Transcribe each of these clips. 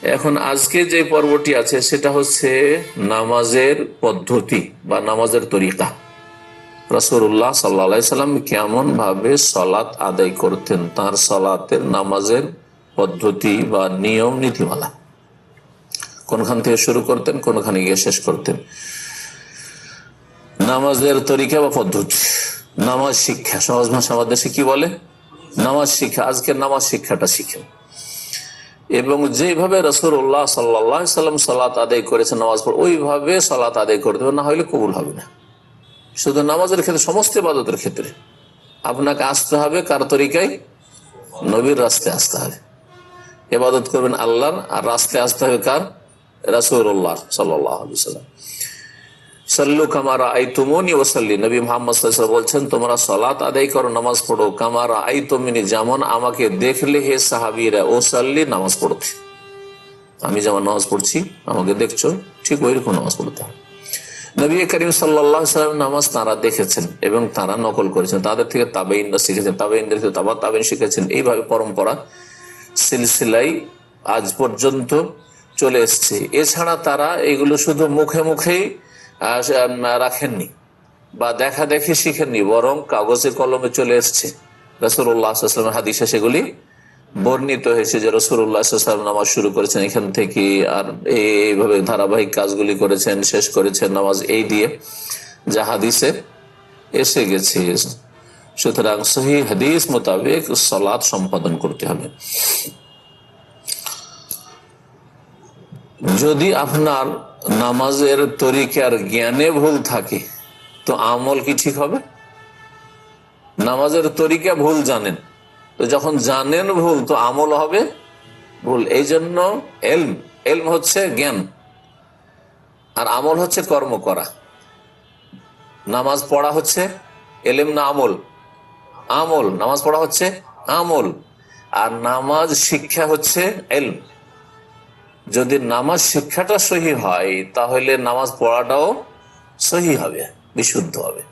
এখন আজকে যে পর্বটি আছে সেটা হচ্ছে নামাজের পদ্ধতি বা নামাজের তরিকা। রাসূলুল্লাহ সাল্লাল্লাহু আলাইহি সাল্লাম কেমন ভাবে সালাত আদায় করতেন, তার সালাতের নামাজের পদ্ধতি বা নিয়ম নীতিমালা, কোনখান থেকে শুরু করতেন কোনখানে গিয়ে শেষ করতেন। নামাজের তরিকা বা পদ্ধতি, নামাজ শিক্ষা, সহজ ভাষা আমাদের দেশে কি বলে নামাজ শিক্ষা। আজকের নামাজ শিক্ষাটা শিখেন এবং যেভাবে রাসূলুল্লাহ সাল্লাল্লাহু আলাইহি সাল্লাম সালাত আদায় করেছেন নামাজ পড়ে ওইভাবে সালাত আদায় করতে হবে, না হলে কবুল হবে না। শুধু নামাজের ক্ষেত্রে, সমস্ত ইবাদতের ক্ষেত্রে আপনাকে আসতে হবে কার তরিকায়? নবীর রাস্তায় আসতে হবে। ইবাদত করবেন আল্লাহর, আর রাস্তায় আসতে হবে কার? রাসূলুল্লাহ সাল্লাল্লাহু আলাইহি সাল্লাম। সাল্লু কামা রাআইতুমুনি ওয়াসাল্লি, নবী মুহাম্মদ সাল্লাল্লাহু আলাইহি ওয়াসাল্লাম বলছেন, তোমরা সালাত আদায় করো, নামাজ পড়ো, কামা রাআইতুমুনি, যেমন আমাকে দেখলে হে সাহাবীরা, ওয়াসাল্লি, নামাজ পড়তে। আমি যেমন নামাজ পড়ছি আমাকে দেখছো, ঠিক ওইরকম নামাজ পড়তে হবে। নবী করিম সাল্লাল্লাহু আলাইহি ওয়াসাল্লাম নামাজ তারা দেখেছেন এবং তারা নকল করেছেন, তাদের থেকে তাবেঈনরা শিখেছেন, তাবেঈনদের থেকে তাবেঈন শিখেছেন। এইভাবে পরম্পরা সিলসিলাই আজ পর্যন্ত চলে এসছে। এছাড়া তারা এগুলো শুধু মুখে মুখেই রাখেননি বা দেখা দেখে শিখেননি, বরং কাগজে কলমে চলে এসছে। রাসূলুল্লাহ সাল্লাল্লাহু আলাইহি ওয়াসাল্লামের হাদিসে সেগুলি বর্ণিত হয়েছে যে রাসূলুল্লাহ সাল্লাল্লাহু আলাইহি ওয়াসাল্লাম নামাজ শুরু করেছেন এখান থেকে, আর এইভাবে ধারাবাহিক কাজগুলি করেছেন, শেষ করেছেন নামাজ এই দিয়ে, যা হাদিসে এসে গেছে। সুতরাং সহিহ হাদিস মোতাবেক সালাত সম্পাদন করতে হবে। যদি আপনার নামাজের তরিকার জ্ঞানে ভুল থাকে তো আমল কি ঠিক হবে? নামাজের তরিকা ভুল জানেন, তো যখন জানেন ভুল তো আমল হবে ভুল। এই জন্য এলম হচ্ছে জ্ঞান আর আমল হচ্ছে কর্ম করা। নামাজ পড়া হচ্ছে এলেম না আমল? আমল। নামাজ পড়া হচ্ছে আমল, আর নামাজ শিক্ষা হচ্ছে এলম। যদি নামাজ শিক্ষাটা সহি হয় তাহলে নামাজ পড়াটাও সহি হবে, বিশুদ্ধ হবে।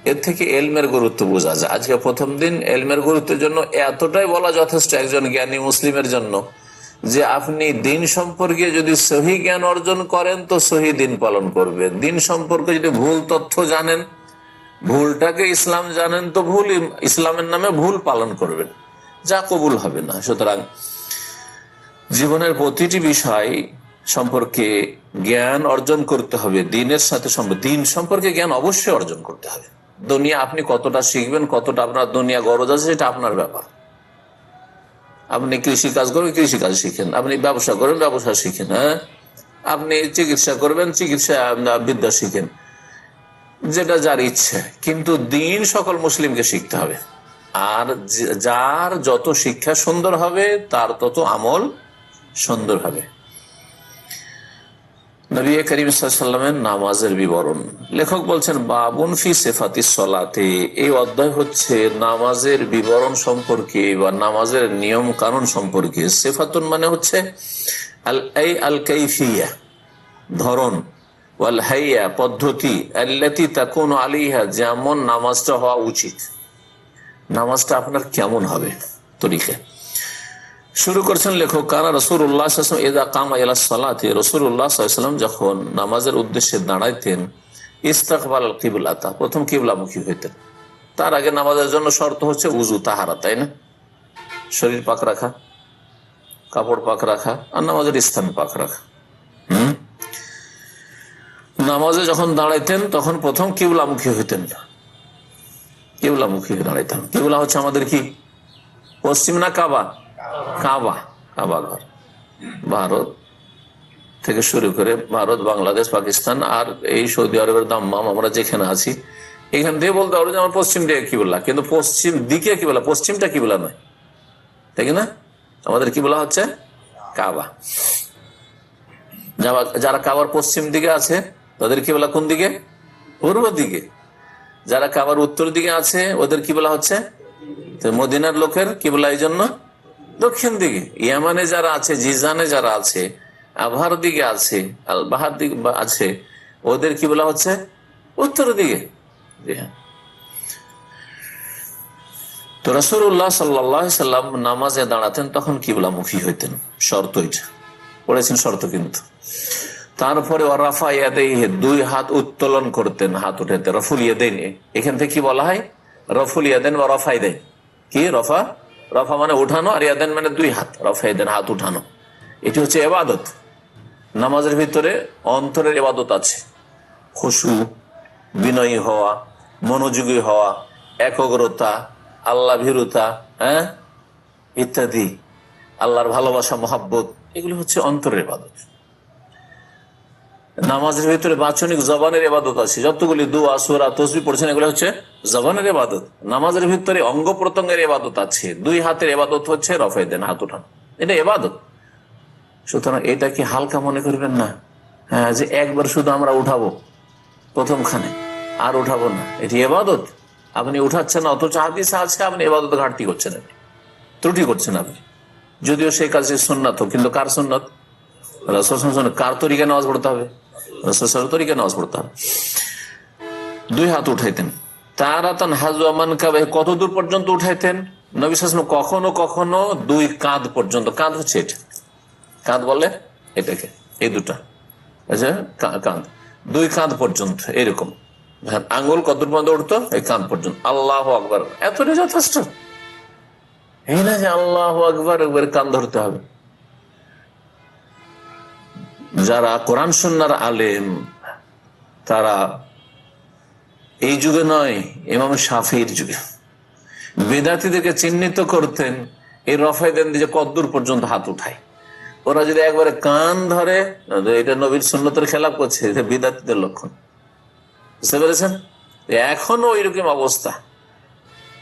এর থেকে এলমের গুরুত্ব বোঝা যায়। আজকে প্রথম দিন এলমের গুরুত্বের জন্য এতটাই বলা যথেষ্ট একজন জ্ঞানী মুসলিমের জন্য, যে আপনি দিন সম্পর্কে যদি সহি জ্ঞান অর্জন করেন তো সহি দিন পালন করবেন। দিন সম্পর্কে যদি ভুল তথ্য জানেন, ভুলটাকে ইসলাম জানেন, তো ভুল ইসলামের নামে ভুল পালন করবেন, যা কবুল হবে না। সুতরাং জীবনের প্রতিটি বিষয় সম্পর্কে জ্ঞান অর্জন করতে হবে, দিনের সাথে দিন সম্পর্কে জ্ঞান অবশ্যই অর্জন করতে হবে। দুনিয়া আপনি কতটা শিখবেন, কতটা আপনার দুনিয়া গরজ আছে, সেটা আপনার ব্যাপার। আপনি কৃষি কাজ করবেন, কৃষি কাজ শিখেন। আপনি ব্যবসা করবেন, ব্যবসা শিখেন। হ্যাঁ, আপনি চিকিৎসা করবেন, চিকিৎসা বিদ্যা শিখেন, যেটা যার ইচ্ছে। কিন্তু দিন সকল মুসলিমকে শিখতে হবে, আর যার যত শিক্ষা সুন্দর হবে তার তত আমল সুন্দর হবে। নবী করিম সাল্লাল্লাহু আলাইহি ওয়াসাল্লামের নামাজের বিবরণ, লেখক বলছেন বাবুন ফি সিফাতিস সালাতে, এই অধ্যায় হচ্ছে নামাজের বিবরণ সম্পর্কে বা নামাজের নিয়ম কানুন সম্পর্কে। সিফাতুন মানে হচ্ছে আল কাইফিয়া, ধরন, ওয়াল হাইয়া, পদ্ধতি, আল্লাতী তাকুনু আলাইহা, যেমন নামাজটা হওয়া উচিত, নামাজটা আপনার কেমন হবে, তরিকা। শুরু করছেন লেখক, কানা রাসূলুল্লাহ সাল্লাল্লাহু আলাইহি ওয়াসাল্লাম ইযা কামা ইলা সালাতি, রাসূলুল্লাহ সাল্লাল্লাহু আলাইহি ওয়াসাল্লাম যখন নামাজের উদ্দেশ্যে দাঁড়াইতেন, ইস্তাকবাল আল কিবলাতা, প্রথম কিবলামুখী হইতেন। তার আগে নামাজের জন্য শর্ত হচ্ছে উযু, তাহারা, তাই না? শরীর পাক রাখা, কাপড় পাক রাখা, আর নামাজের স্থান পাক রাখা। নামাজে যখন দাঁড়াইতেন তখন প্রথম কিবলামুখী হইতেন, কিবলামুখী দাঁড়াইতেন। কিবলা হচ্ছে আমাদের কি? পশ্চিম না কাবা? কাবা, কাবা ঘর। ভারত থেকে শুরু করে ভারত, বাংলাদেশ, পাকিস্তান আর এই সৌদি আরবের দাম্মাম, আমরা যেখানে আছি এখান থেকে বলতে পারবো যে আমার পশ্চিম দিকে কিবলা, কিন্তু পশ্চিম দিকে কিবলা, পশ্চিমটা কিবলা নয়, তাই না? আমাদের কিবলা হচ্ছে কাবা। যারা কাবার পশ্চিম দিকে আছে তাদের কিবলা কোন দিকে? পূর্ব দিকে। যারা কাবার উত্তর দিকে আছে ওদের কিবলা হচ্ছে, মদিনার লোকের কিবলা এই জন্য দক্ষিণ দিকে। ইয়ামানে যারা আছে, জিজানে যারা আছে, আবহার দিকে আছে, আল বাহার দিকে আছে, ওদের কিবলা হচ্ছে উত্তর দিকে। তো রাসূলুল্লাহ সাল্লাল্লাহু আলাইহি সাল্লাম নামাজে দাঁড়াতেন তখন কিবলামুখী হইতেন, শর্ত এটা পড়েছেন, শর্ত কিন্তু। তারপরে রাফা ইয়াদাইহি, দুই হাত উত্তোলন করতেন, হাত উঠাতেন, রফুল ইয়াদাইন, এখান থেকে কি বলা হয় রফুল ইয়াদাইন বা রফা ইয়াদাইন। কি রফা? রফা মানে উঠানো, আর ইয়াদাইন মানে দুই হাত, রফা ইয়াদাইন হাত উঠানো। এটি হচ্ছে ইবাদত। নামাজের ভিতরে অন্তরের ইবাদত আছে, খুশু, বিনয়ী হওয়া, মনোযোগী হওয়া, একগ্রতা, আল্লাহ ভীরুতা, হ্যাঁ ইত্যাদি, আল্লাহর ভালোবাসা, মহাব্বত, এগুলো হচ্ছে অন্তরের ইবাদত। নামাজের ভিতরে বাচনিক জবানের ইবাদত আছে, যতগুলি দুআ, সূরা, তাসবিহ পড়ছেন, এগুলো হচ্ছে জবানের ইবাদত। নামাজের ভিতরে অঙ্গ প্রত্যঙ্গের ইবাদত আছে, দুই হাতের ইবাদত হচ্ছে রফা ইয়াদাইন, হাত উঠানো, এটা ইবাদত। সুতরাং এটা কি হালকা মনে করবেন না, হ্যাঁ যে একবার শুধু আমরা উঠাবো প্রথমখানে আর উঠাবো না, এটি ইবাদত। আপনি উঠাচ্ছেন না, অথচ হাদিসে আছে আপনি ইবাদত ঘাটতি করছেন, আপনি ত্রুটি করছেন আপনি, যদিও সেই কাজে সুন্নাত, কিন্তু কার সুন্নাত? রাসূল সাল্লাল্লাহু আলাইহি ওয়াসাল্লাম। কার তরিকা নামাজ পড়তে হবে? রাসূল সাল্লাল্লাহু আলাইহি ওয়াসাল্লাম তরিকা নামাজ পড়তে হবে। দুই হাত উঠাইতেন, তারাতান হাযওয়া মানকাবাহ, কত দূর পর্যন্ত উঠাইতেন? নবী সাল্লাল্লাহু আলাইহি ওয়াসাল্লাম কখনো কখনো দুই কাঁধ পর্যন্ত, কাঁধ হচ্ছে এটা, কাঁধ বলে এটাকে, এই দুটা, আচ্ছা কাঁধ, দুই কাঁধ পর্যন্ত, এরকম আঙ্গুল কত দূর পর্যন্ত উঠতো? এই কাঁধ পর্যন্ত। আল্লাহু আকবার, এতটাই যথেষ্ট। এই না যে আল্লাহু আকবার একবার কান ধরতে হবে। যারা কোরআন সুন্নাহর আলেম, তারা এই যুগে নয়, ইমাম শাফিঈর যুগে বিদআতীদেরকে চিহ্নিত করতেন এই রফা ইয়াদাইন দিয়ে কতদূর পর্যন্ত হাত উঠায়। ওরা যদি একবারে কান ধরে, এটা নবীর সুন্নতের খেলাফ করছে, এটা বিদআতীদের লক্ষণ। বুঝতে পেরেছেন? এখনো ওইরকম অবস্থা।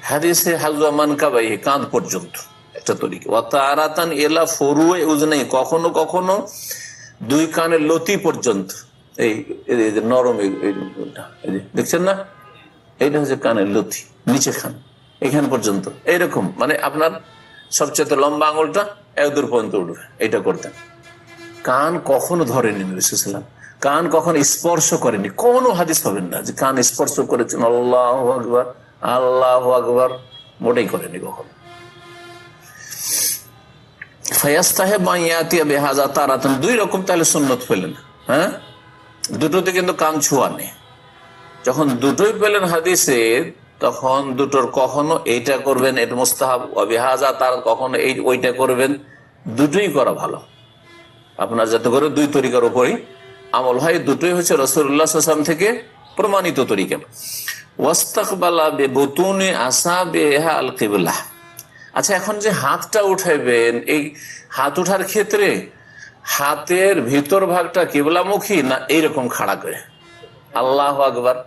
হাদিসে হাযওয়া মানকাবাইহি, কাঁধ পর্যন্ত একটা তরিকা। ওয়া তারাতান ইলা ফুরুই উযনাই, কখনো কখনো দুই কানের লতি পর্যন্ত, এই নরম দেখছেন না, এইটা হচ্ছে কানের লতি, নিচে খান, এখান পর্যন্ত, এইরকম, মানে আপনার সবচেয়ে লম্বা আঙুলটা এতদূর পর্যন্ত উঠবে, এটা করতেন। কান কখনো ধরেনি নবী সাল্লাল্লাহু আলাইহি ওয়াসাল্লাম, কান কখনো স্পর্শ করেনি, কোনো হাদিস পাবেন না যে কান স্পর্শ করেছেন আল্লাহু আকবার, আল্লাহু আকবার, মোটেই করেনি কখনো। ফায়াস্তাহিব মা ইয়াতিয়া বিহাযা তারাতান, দুই রকম তাহলে সুন্নত পেলেন, হ্যাঁ দুটোতে কিন্তু কান ছোঁয়া নেই। যখন দুটোই পেলেন হাদিসে, তখন দুটোর কখনো এইটা করবেন, এটা মুস্তাহাব, বিহাযা তার কখনো এই ওইটা করবেন, দুটোই করা ভালো আপনার, যাতে করে দুই তরিকার উপরই আমল হয়। দুটোই হচ্ছে রাসূলুল্লাহ সাল্লাল্লাহু আলাইহি ওয়াসাল্লাম থেকে প্রমাণিত তরিকা। ওয়াস্তাকবালা বিবুতুনি আসাবিহা আল কিবলা। আচ্ছা, এখন যে হাতটা উঠাইবেন, এই হাত উঠার ক্ষেত্রে হাতের ভিতর ভাগটা কিবলামুখী না এইরকম খাড়া করে? আল্লাহু আকবার।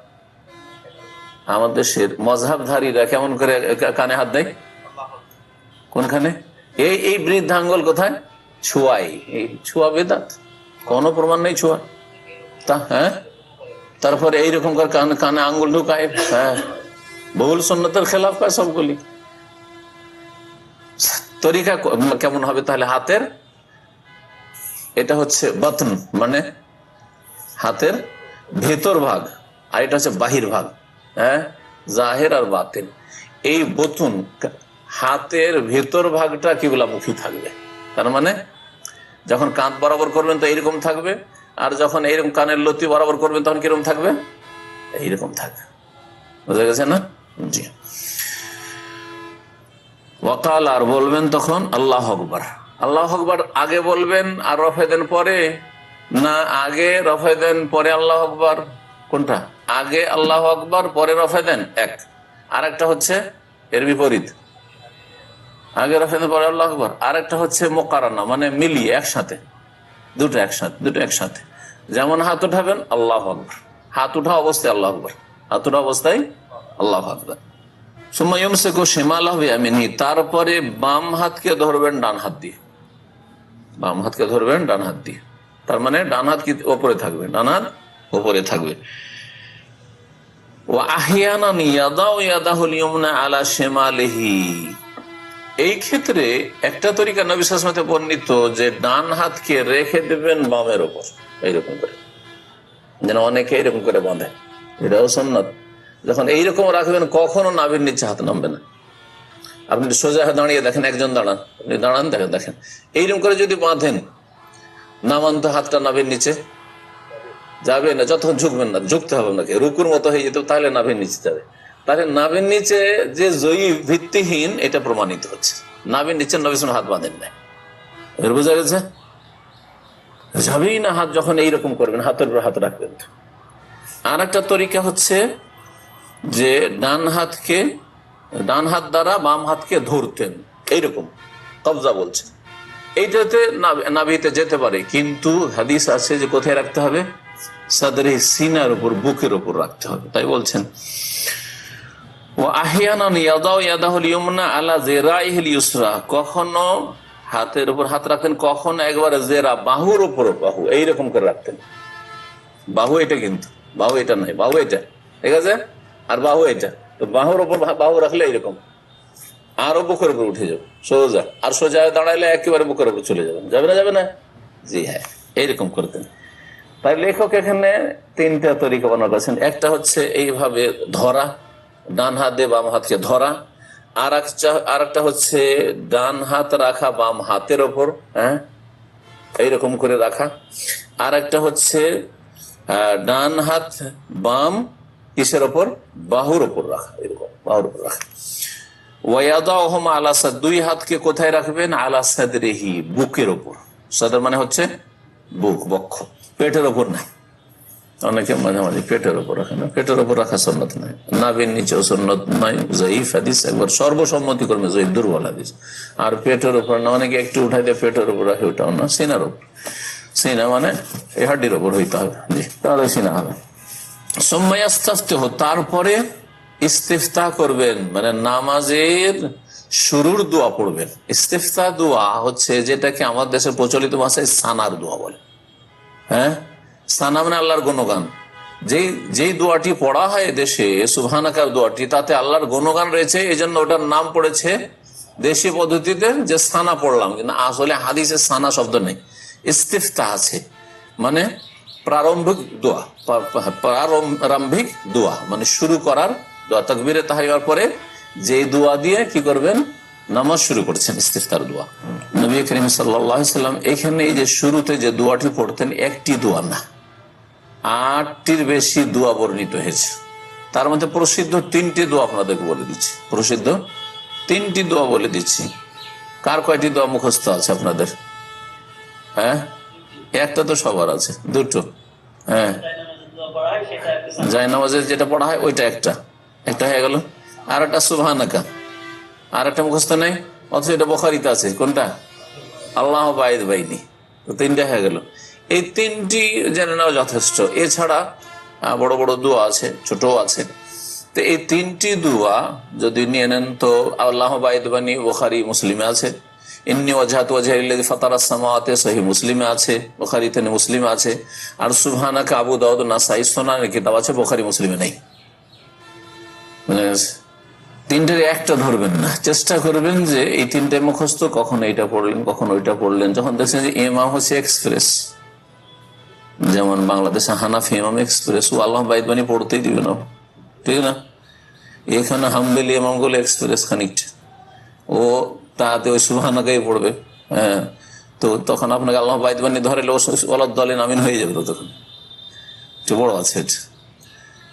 আমাদের দেশের মযহাবধারীরা কেমন করে কানে হাত দেয়? কোনখানে? এই বৃদ্ধাঙ্গুল কোথায়? ছোঁয়াই। এই ছোঁয়া বেদাত, কোনো প্রমাণ নেই ছোঁয়া তা, হ্যাঁ। তারপরে এইরকম করে কানে আঙ্গুল ঢুকায়, হ্যাঁ, বহুল সুন্নতের খেলাফ পায় সবগুলি। তরিকা কেমন হবে তাহলে? হাতের এটা হচ্ছে বাতন, মানে হাতের ভেতর ভাগ, আর এটা হচ্ছে বাহির ভাগ, হ্যাঁ, জাহির আর বাতিন। এই বতুন, হাতের ভেতর ভাগটা কিবলামুখী থাকবে। তার মানে যখন কাঁধ বরাবর করবেন তো এইরকম থাকবে, আর যখন এইরকম কানের লতি বরাবর করবেন তখন কিরকম থাকবে? এইরকম থাকবে। বুঝা গেছে না? জি। ওয়াকাল, আর বলবেন তখন আল্লাহু আকবার। আল্লাহু আকবার আগে বলবেন আর রফা ইয়াদাইন পরে, না আগে রফা ইয়াদাইন পরে আল্লাহু আকবার? কোনটা? আগে আল্লাহু আকবার পরে রফা ইয়াদাইন এক, আর একটা হচ্ছে এর বিপরীত, আগে রফা ইয়াদাইন পরে আল্লাহু আকবার, আর একটা হচ্ছে মুকারানা, মানে মিলিয়ে একসাথে, দুটো একসাথে। যেমন হাত উঠাবেন আল্লাহু আকবার, হাত উঠা অবস্থায় আল্লাহু আকবার, হাত উঠা অবস্থায় আল্লাহু আকবার। তারপরে বাম হাতকে ধরবেন ডান হাত দিয়ে, বাম হাতকে ধরবেন ডান হাত দিয়ে, তার মানে ডান হাত কি ওপরে থাকবে, ডান হাত ওপরে থাকবে। ও আহিয়ানান ইয়াদাউ ইয়াদাহুল ইয়মনা আলা শিমালিহি, এই ক্ষেত্রে একটা তরিকা নবী সাল্লাল্লাহু আলাইহি ওয়াসাল্লাম বর্ণিত যে ডান হাতকে রেখে দেবেন বামের ওপর, এইরকম করে, যেন অনেকে এরকম করে বাঁধে, এটাও সুন্নাত। যখন এইরকম রাখবেন কখনো নাভির নিচে হাত নামবে না, আপনি সোজা দাঁড়িয়ে দেখেন, একজন দাঁড়ান, আপনি দাঁড়ান দেখেন দেখেন এইরকম করে যদি বাঁধেন, নামান তো হাতটা নাভের নিচে যাবে না, যতক্ষণ ঝুঁকবেন না, ঝুঁকতে হবে আপনাকে, রুকুর মতো হয়ে যেত, তাহলে নাভের নিচে যাবে। তাহলে নাভের নিচে যে জয়ী ভিত্তিহীন, এটা প্রমাণিত হচ্ছে। নাভের নিচে নবী সাল্লাল্লাহু আলাইহি ওয়াসাল্লাম হাত বাঁধেন নাই, এর বোঝা গেছে? যাবেই না হাত, যখন এইরকম করবেন হাতের উপর হাত রাখবেন। আর একটা তরিকা হচ্ছে যে ডান হাত দ্বারা বাম হাতকে ধরতেন, এইরকম কবজা বলছে, এইটাতে নাভিতে যেতে পারে, কিন্তু হাদিস আছে যে কোথায় রাখতে হবে? সাদরে, সিনার উপর, বুকের উপর রাখতে হবে। তাই বলছেন ও আহিয়ানান ইয়াদাউ ইয়াদাহুল ইয়ুমনা আলা যিরাইহিল ইউসরা, কখনো হাতের উপর হাত রাখতেন, কখনো একবারে জেরা, বাহুর উপর, বাহু এইরকম করে রাখতেন। বাহু এটা, কিন্তু বাহু এটা নয়, বাহু এটা, ঠিক আছে, আর বাহু এটা। তো বাহুর উপর বাহু রাখলে এইরকম, আরো বুকের উপর উঠে যাবে সোজা, আর সোজা দাঁড়াইলে একেবারে বুকের উপর চলে যাবেন, যাবে না? যাবে না? জি হ্যাঁ, এইরকম করতেন। তাই লেখক এখানে তিনটা তরিকা বর্ণনা করেছেন। একটা হচ্ছে এইভাবে ধরা, ডান হাত দিয়ে বাম হাতকে ধরা। আর একটা হচ্ছে ডান হাত রাখা বাম হাতের ওপর, হ্যাঁ, এইরকম করে রাখা। আর একটা হচ্ছে ডান হাত বাম কিসের ওপর? বাহুর ওপর রাখা, এরকম বাহুর ওপর রাখা। ওয়াদাহুমা আলা সাদ, দুই হাতকে কোথায় রাখবেন? আলা সাদরিহি, বুকের ওপর। সাদর মানে হচ্ছে বুক, বক্ষ, পেটের ওপর নাই। অনেকে মাঝে মাঝে পেটের ওপর রাখে না, পেটের ওপর রাখা সুন্নত নাই, নাভির নিচেও সুন্নত নাই, জয়ীফ হাদিস, একবার সর্বসম্মতি করবে জয়ীফ, দুর্বল হাদিস। আর পেটের ওপর না, অনেকে একটু উঠাই দিয়ে পেটের ওপর রাখে, ওটাও না, সিনার ওপর। সিনা মানে এই হাড্ডির ওপর হইতে হবে, জি, তাহলে সিনা হবে। সোম্মায়াস্তাফতিহ, তারপরে ইস্তিফতা করবেন, মানে নামাজের শুরুর দোয়া পড়বেন। ইস্তিফতা দোয়া হচ্ছে যেটাকে আমার দেশে প্রচলিত ভাষায় সানার দোয়া বলে। হ্যাঁ, সানা মানে আল্লাহর গুণগান। যেই দোয়াটি পড়া হয় দেশে, সুবহানাকার দোয়াটি, তাতে আল্লাহর গুণগান রয়েছে, এই জন্য ওটার নাম পড়েছে দেশি পদ্ধতিতে যে সানা পড়লাম, কিন্তু আসলে হাদিসে সানা শব্দ নেই, ইস্তিফতা আছে, মানে প্রারম্ভিক দোয়া, প্রারম্ভিক দোয়া মানে শুরু করার দোয়া। তাকবীরে তাহরিমার পরে যে দোয়া দিয়ে কি করবেন? নামাজ শুরু করছেন, ইস্তিফতার দোয়া। নবী করিম সাল্লাল্লাহু আলাইহি ওয়াসাল্লাম এখানে এই যে শুরুতে যে দোয়াটি পড়তেন, একটি দোয়া না, 8টির বেশি দোয়া বর্ণিত হয়েছে। তার মধ্যে প্রসিদ্ধ 3টি দোয়া আপনাদেরকে বলে দিচ্ছি, প্রসিদ্ধ 3টি দোয়া বলে দিচ্ছি। কার কয়টি দোয়া মুখস্থ আছে আপনাদের? হ্যাঁ, একটা তো সবার আছে, দুটো। হ্যাঁ, জায়নামাজের যেটা পড়া হয় ওইটা একটা হয়ে গেল। আর একটা সুবহানাকা, আর একটা মুখস্থ নেই, অথচ এটা বুখারীতে আছে। কোনটা? আল্লাহ বাইদ বাইনি। তো 3টা হয়ে গেল। এই 3টি জেনে নেওয়া যথেষ্ট। এছাড়া বড় বড় দোয়া আছে, ছোট আছে। তো এই 3টি দোয়া যদি নিয়ে নেন, তো আল্লাহ বাইদ বানি বুখারী, মুসলিমে আছে। ইন্নী ওয়াজহাতু ওয়াজহিয়া লিল্লাযী ফাতারাস সামাওয়াতি, সহিহ মুসলিমে আছে, বুখারীতে নেই, মুসলিমে আছে। আর সুবহানাকা আবু দাউদ, নাসাঈ, সুনানের কিতাব আছে, বুখারী মুসলিমে নেই। মানে 3টের একটা ধরবেন না, চেষ্টা করবেন যে এই 3টে মুখস্থ, কখন এইটা পড়লেন, কখন ওইটা পড়লেন। যখন দেখছেন যে ইমাম হচ্ছে এক্সপ্রেস, যেমন বাংলাদেশে হানাফি ইমাম এক্সপ্রেস, ও আল্লাহ বাইদ বানি পড়তেই দিবে না, ঠিক না? এখানে হাম্বলি ইমাম গুলো এক্সপ্রেস খানিকটা, ও তাতে ওই সুবহানাকাই পড়বে। হ্যাঁ, তো তখন আপনাকে আল্লাহ বাইদ বানি ধরেলে ওলাদ দলেন আমিন হয়ে যাবে, তো তখন একটু বড় আছে এটা।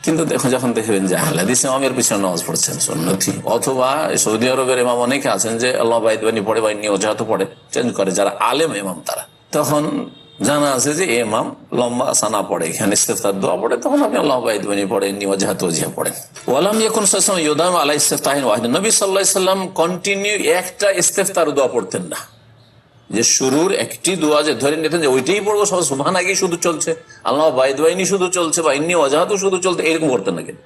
কিন্তু দেখো, যখন দেখবেন যে হাদিস ইমামের পিছনে নামাজ পড়ছেন সুন্নতি, অথবা সৌদি আরবের ইমাম অনেকে আছেন যে আল্লাহ বাইদ বানি পড়ে বা ইন্নী ওয়াজহাতু পড়ে, চেঞ্জ করে, যারা আলেম ইমাম তারা, তখন জানা আছে যে ইমাম লম্বা সানা পড়ে, এখানে ইস্তিফতার দোয়া পড়ে, তখন আপনি আল্লাহ বাইদ বানি পড়ে, ইন্নী ওয়াজহাতু ওয়াজহিয়া পড়েন। ওয়ালাম ইয়াকুন সাল্লাল্লাহু ইউদাম আলা ইস্তিফতাহিন ওয়াহিদ, নবী সাল্লাল্লাহু আলাইহি সাল্লাম কন্টিনিউ একটা ইস্তিফতার দোয়া পড়তেন না, যে শুরুর একটি দোয়া যে ধরে নিতেন যে ওইটাই পড়বো, সব সুবহানাকাই শুধু চলছে, আল্লাহ বাইদ বাইনি শুধু চলছে, বা ইন্নী ওয়াজহাতু শুধু চলতে, এরকম করতেন না, কিন্তু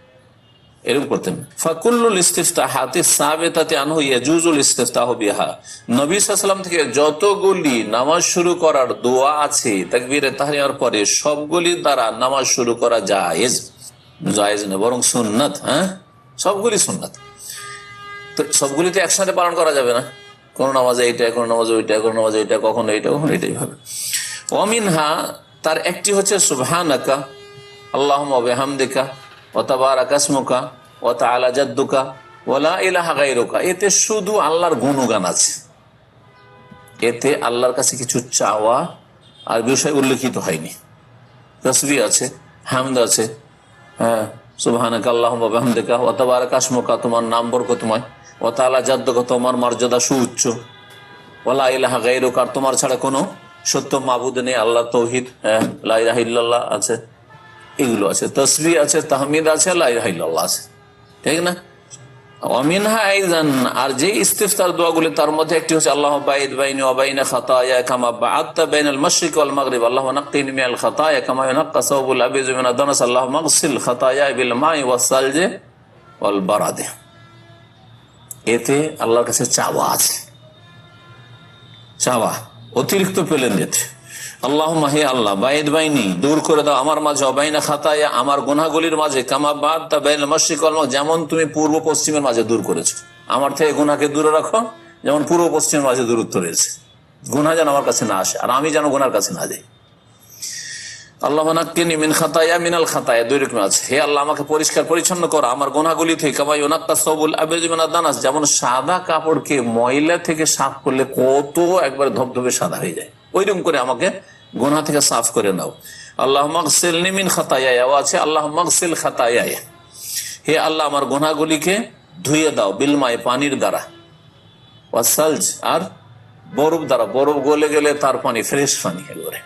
এরকম করতেন না। ফাকুল্লুল ইস্তিফতাহাতি সাবিতাতি আনহু ইয়াজুজুল ইস্তিফতাহু বিহা, নবী সাল্লাল্লাহু আলাইহি ওয়াসাল্লাম থেকে যতগুলি নামাজ শুরু করার দোয়া আছে তাকবীরে তাহরিমার পরে, সবগুলি দ্বারা নামাজ শুরু করা জায়েজ, জায়েজ না বরং সুন্নাত। হ্যাঁ, সবগুলি সুন্নাত। তো সবগুলি তো একসাথে পালন করা যাবে না, কোন নামাজে এইটা, কোন নামাজে ওইটা, কোন নামাজে এইটা, কখনো এইটা, কখনো এইটাই হবে। ওয়ামিনহা, তার একটি হচ্ছে সুবহানাকা আল্লাহুম্মা ওয়া বিহামদিকা ওয়া তাবারাকা ইসমুকা ওয়া তাআলা জাদ্দুকা ওয়ালা ইলাহা গায়রুকা, এতে শুধু আল্লাহর গুণগান আছে, এতে আল্লাহর কাছে কিছু চাওয়া আর বিষয় উল্লেখিত হয়নি। তাসবিহ আছে, হামদ আছে, হ্যাঁ, সুবহানাকা আল্লাহুম্মা ওয়া বিহামদিকা ওয়া তাবারাকা ইসমুকা, তোমার নাম বরকতময়, ওয়া তাআলা জাদ্দুকা, তোমার মর্যাদা সুউচ্চ, ওয়ালা ইলাহা গায়রুকা, তোমার ছাড়া কোনো সত্য মাবুদ নেই, আল্লাহ তৌহিদ, লা ইলাহা ইল্লাল্লাহ আছে, এগুলো আছে। তাসবিহ আছে, তাহমিদ আছে, লা ইলাহা ইল্লাল্লাহ আছে, ঠিক না? ওয়ামিনহা আইযান, আর যে ইস্তিফতার দোয়াগুলি তার মধ্যে একটি হচ্ছে আল্লাহুম্মা বাইদ বাইনি ওয়া বাইনা খাতায়া কামা বা'আদতা বাইনাল মাশরিক ওয়াল মাগরিব, আল্লাহুম্মা নাক্কিনি মিনাল খাতায়া কামা ইউনাক্কা সাওবুল আবিযু মিনাদ দানাস, আল্লাহুম্মা ইগসিল খাতায়া বিল মাই ওয়াস সালজি ওয়াল বারাদ। এতে আল্লাহর কাছে চাওয়া আছে, চাওয়া অতিরিক্ত পেলেন যেতে। আল্লাহুম্মা, হে আল্লাহ, বাইদ বাইনি, দূর করে দাও আমার মাঝে, বাইনা খাতায়া, আমার গুনাহগুলির মাঝে, কামা বা'আদতা বাইনাল মাশরিক ওয়াল মাগরিব, যেমন তুমি পূর্ব পশ্চিমের মাঝে দূর করেছো, আমার থেকে গুনাহকে দূরে রাখো, যেমন পূর্ব পশ্চিমের মাঝে দূরত্ব রয়েছে, গুনাহ যেন আমার কাছে না আসে আর আমি যেন গুনার কাছে না যাই। আল্লাহুম্মা নাক্কিনি মিন খাতায়া মিনাল খাতায়া, দুই রকম আছে, হে আল্লাহ আমাকে পরিষ্কার পরিচ্ছন্ন করো আমার গুনাহগুলি থেকে, কামা ইউনাক্কা সাওবুল আবিযু মিনাদ দানাস, যেমন সাদা কাপড়কে ময়লা থেকে সাফ করলে কত একবার ধবধবে সাদা হয়ে যায়, ওইরকম করে আমাকে গুনাহ থেকে সাফ করে নাও। আল্লাহুম্মা ইগসিলনি মিন খাতায়া, আছে আল্লাহুম্মা ইগসিল খাতায়া, হে আল্লাহ আমার গুনাহগুলিকে ধুয়ে দাও, বিল মাই, পানির দ্বারা, ওয়াস সালজ, আর বরফ দ্বারা, বরফ গলে গেলে তার পানি ফ্রেশ পানি একেবারে,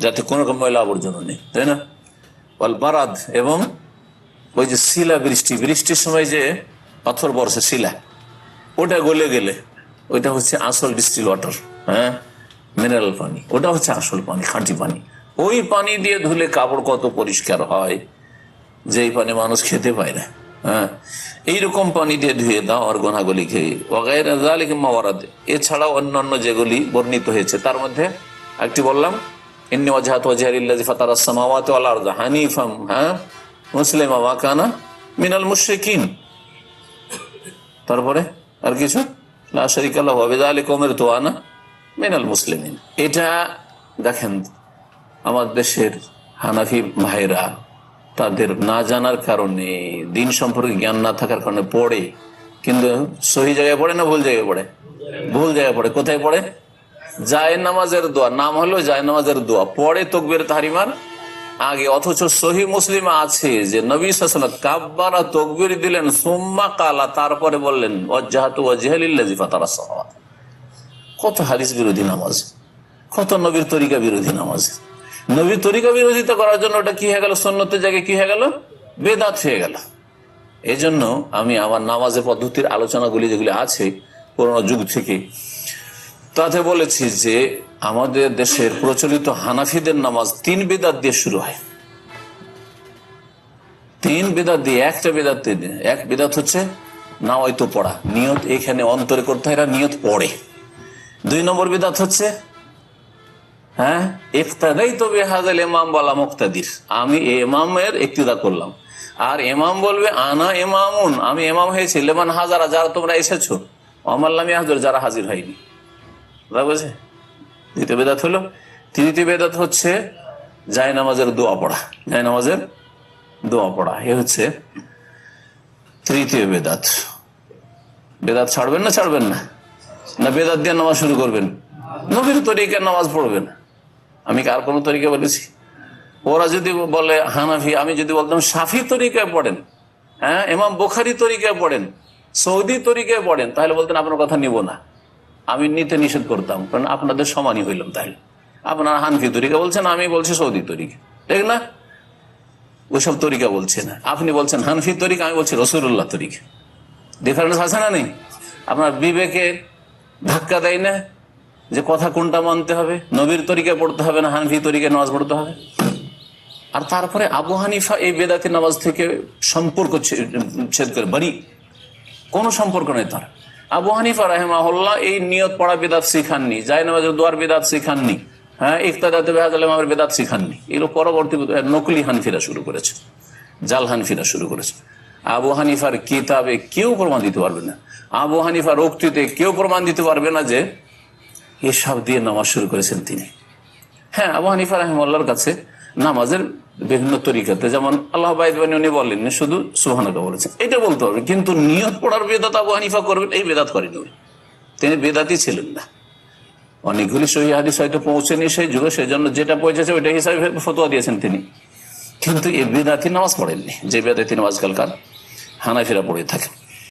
যাতে কোনো রকম ময়লা আবর্জনা নেই, তাই না? ওয়াল বারাদ, এবং ওই যে শিলা বৃষ্টি, বৃষ্টির সময় যে পাথর বর্ষে শিলা, ওটা গলে গেলে ওইটা হচ্ছে আসল ডিস্টিল ওয়াটার, হ্যাঁ, মিনারেল পানি, ওটা হচ্ছে আসল পানি, খাঁটি পানি। ওই পানি দিয়ে ধুলে কাপড় কত পরিষ্কার হয়, যেই পানি মানুষ খেতে পায় না, হ্যাঁ, এইরকম পানি দিয়ে ধুয়ে দাও আর গুনাহগুলি খেয়ে। ওয়াগায়রা যালিকা মা ওয়ারাদ, এছাড়াও অন্যান্য যেগুলি বর্ণিত হয়েছে তার মধ্যে একটি বললাম, ইন্নী ওয়াজহাতু ওয়াজহিয়া লিল্লাযী ফাতারাস সামাওয়াতি ওয়াল আরদা হানিফাম, হ্যাঁ, মুসলিমা ওয়া কানা মিনাল মুশরিকিন। তারপরে আর কিছু, লা শারীকা লাহু ওয়া বিযালিকা উমিরতু ওয়া আনা মিনাল মুসলিমিন। এটা দেখেন আমাদের দেশের হানাফি ভাইরা তাদের না জানার কারণে, দিন সম্পর্কে জ্ঞান না থাকার কারণে পড়ে, কিন্তু সহি জায়গায় পড়ে না ভুল জায়গায় পড়ে? ভুল জায়গায় পড়ে। কোথায় পড়ে? জায়ে নামাজের দোয়া, নাম হলো জায়ে নামাজের দোয়া, পড়ে তাকবীর তাহরিমার আগে, অথচ সহি মুসলিমে আছে যে নবী সাল্লাল্লাহু আলাইহি ওয়াসাল্লাম কাব্বারা তাকবীর দিলেন, সুম্মা কালা, তারপরে বললেন ওয়াজহাতু ওয়াজহিয়া লিল্লাযী ফাতারাস সামাওয়াতি। কত হাদিস বিরোধী নামাজ, কত নবীর তরিকা বিরোধী নামাজ। নবীর তরিকা বিরোধিতা করার জন্য ওটা কি হয়ে গেল? সুন্নতের জায়গায় কি হয়ে গেল? বেদাত হয়ে গেল। এই জন্য আমি আমার নামাজের পদ্ধতির আলোচনাগুলি যেগুলি আছে পুরোনো যুগ থেকে, তাতে বলেছি যে আমাদের দেশের প্রচলিত হানাফিদের নামাজ 3 বেদাত দিয়ে শুরু হয়। 3 বেদাত দিয়ে, একটা বেদাত দিয়ে, এক বেদাত হচ্ছে নাওয়াইতো পড়া, নিয়ত এখানে অন্তরে করতে হয়, এরা নিয়ত পড়ে। 2 নম্বর বেদাত হচ্ছে, হ্যাঁ, ইক্তাদাইতু বিহাযাল ইমাম ওয়ালা মুক্তাদির, আমি ইমামের ইক্তিদা করলাম, আর ইমাম বলবে আনা ইমামুন, আমি ইমাম হয়েছি, লিমান হাজারা, যারা তোমরা এসেছো, ওয়ামান লাম ইয়াহজুর, যারা হাজির হয়নি। বুঝে? দ্বিতীয় বেদাত হলো। তৃতীয় বেদাত হচ্ছে জায়ে নামাজের দোয়া পড়া, জায়ে নামাজের দোয়া পড়া, এ হচ্ছে তৃতীয় বেদাত। বেদাত ছাড়বেন না? ছাড়বেন না? না বেদাত দিয়ে নামাজ শুরু করবেন? নবীর তরিকার নামাজ পড়বেন। আমি কার কোন তরিকা বলেছি? ওরা যদি বলে হানাফি, আমি যদি বলতাম শাফি তরিকায় পড়েন, হ্যাঁ, ইমাম বুখারী তরিকায় পড়েন, সৌদি তরিকায় পড়েন, তাহলে বলতেন আপনার কথা নিব না, আমি নিতে নিষেধ করতাম, কারণ আপনাদের সমানই হইলাম। তাহলে আপনারা হানফি তরিকা বলছেন, আমি বলছি সৌদি তরিকা, ঠিক না? ওইসব তরিকা বলছে না। আপনি বলছেন হানফি তরিকা, আমি বলছি রাসূলুল্লাহ তরিকা। ডিফারেন্স আছে না নেই? আপনার বিবেকে ধাক্কা দেয় না যে কথা কোনটা মানতে হবে? নবীর তরিকায় পড়তে হবে না হানফি তরিকায় নামাজ পড়তে হবে? আর তারপরে আবু হানিফা এই বেদাতি নামাজ থেকে সম্পর্ক ছেদ করে বাড়ি, কোনো সম্পর্ক নেই তার। আবু হানিফা রাহিমাহুল্লাহ এই নিয়ত পড়া বেদাত শিখাননি, জায়ে নামাজের দোয়ার বেদাত শিখাননি, হ্যাঁ, ইক্তাদাতু বিহাযাল ইমামের বেদাত শিখাননি। এগুলো পরবর্তী নকলি হানফিরা শুরু করেছে, জাল হানফিরা শুরু করেছে। আবু হানিফার কিতাবে কেউ প্রমাণ দিতে পারবে না, আবু হানিফার উক্তিতে কেউ প্রমাণ দিতে পারবে না যে এসব দিয়ে নামাজ শুরু করেছেন তিনি। হ্যাঁ, আবু হানিফা রাহিমাহুল্লাহর কাছে নামাজের বিভিন্ন তরিকাতে, যেমন আল্লাহ বাইদবানি উনি বলেননি, শুধু সুবহানাকা বলেছেন, এটা বলতে হবে। কিন্তু নিয়ত পড়ার বেদাত আবু হানিফা করবেন, এই বেদাত করেনি উনি, তিনি বেদাতই ছিলেন না। অনেকগুলি সহিহ হাদিস হয়তো পৌঁছেনি সেই যুগে, সেই জন্য যেটা পৌঁছেছে ওইটা হিসাবে ফতোয়া দিয়েছেন তিনি, কিন্তু এই বেদাতি নামাজ পড়েননি, যে বেদাতি নামাজ আজকালকার হানাফিরা পড়ে থাকেন।